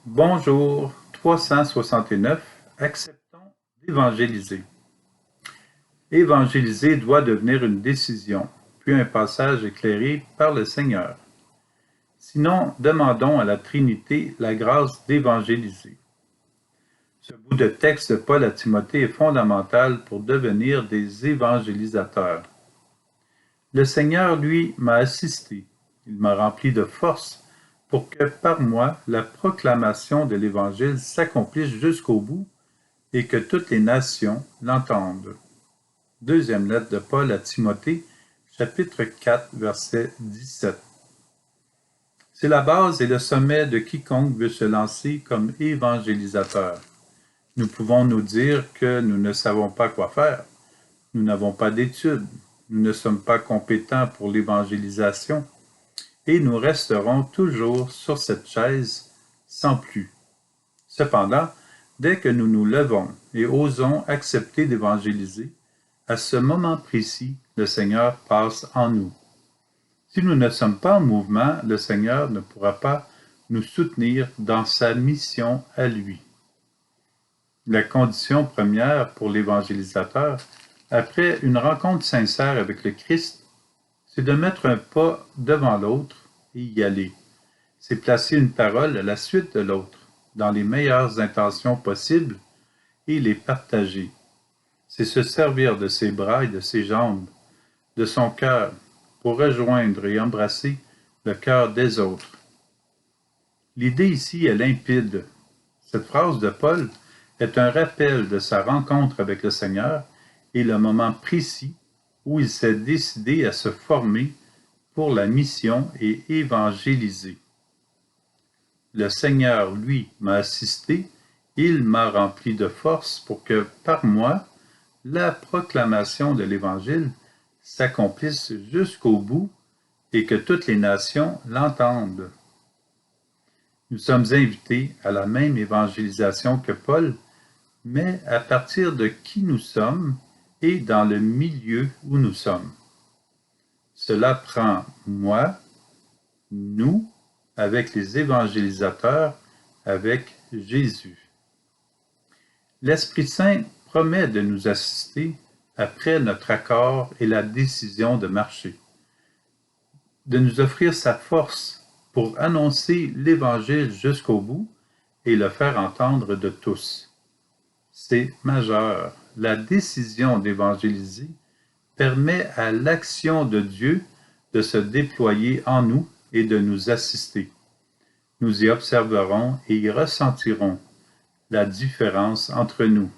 Bonjour 369. Acceptons d'évangéliser. Évangéliser doit devenir une décision, puis un passage éclairé par le Seigneur. Sinon, demandons à la Trinité la grâce d'évangéliser. Ce bout de texte de Paul à Timothée est fondamental pour devenir des évangélisateurs. Le Seigneur, lui, m'a assisté. Il m'a rempli de force pour que par moi la proclamation de l'Évangile s'accomplisse jusqu'au bout et que toutes les nations l'entendent. Deuxième lettre de Paul à Timothée, chapitre 4, verset 17. C'est la base et le sommet de quiconque veut se lancer comme évangélisateur. Nous pouvons nous dire que nous ne savons pas quoi faire, nous n'avons pas d'études, nous ne sommes pas compétents pour l'évangélisation, et nous resterons toujours sur cette chaise sans plus. Cependant, dès que nous nous levons et osons accepter d'évangéliser, à ce moment précis, le Seigneur passe en nous. Si nous ne sommes pas en mouvement, le Seigneur ne pourra pas nous soutenir dans sa mission à lui. La condition première pour l'évangélisateur, après une rencontre sincère avec le Christ, c'est de mettre un pas devant l'autre et y aller. C'est placer une parole à la suite de l'autre, dans les meilleures intentions possibles, et les partager. C'est se servir de ses bras et de ses jambes, de son cœur, pour rejoindre et embrasser le cœur des autres. L'idée ici est limpide. Cette phrase de Paul est un rappel de sa rencontre avec le Seigneur et le moment précis où il s'est décidé à se former pour la mission et évangéliser. Le Seigneur, lui, m'a assisté, il m'a rempli de force pour que, par moi, la proclamation de l'Évangile s'accomplisse jusqu'au bout et que toutes les nations l'entendent. Nous sommes invités à la même évangélisation que Paul, mais à partir de qui nous sommes et dans le milieu où nous sommes. Cela prend moi, nous, avec les évangélisateurs, avec Jésus. L'Esprit Saint promet de nous assister après notre accord et la décision de marcher, de nous offrir sa force pour annoncer l'Évangile jusqu'au bout et le faire entendre de tous. C'est majeur. La décision d'évangéliser permet à l'action de Dieu de se déployer en nous et de nous assister. Nous y observerons et y ressentirons la différence entre nous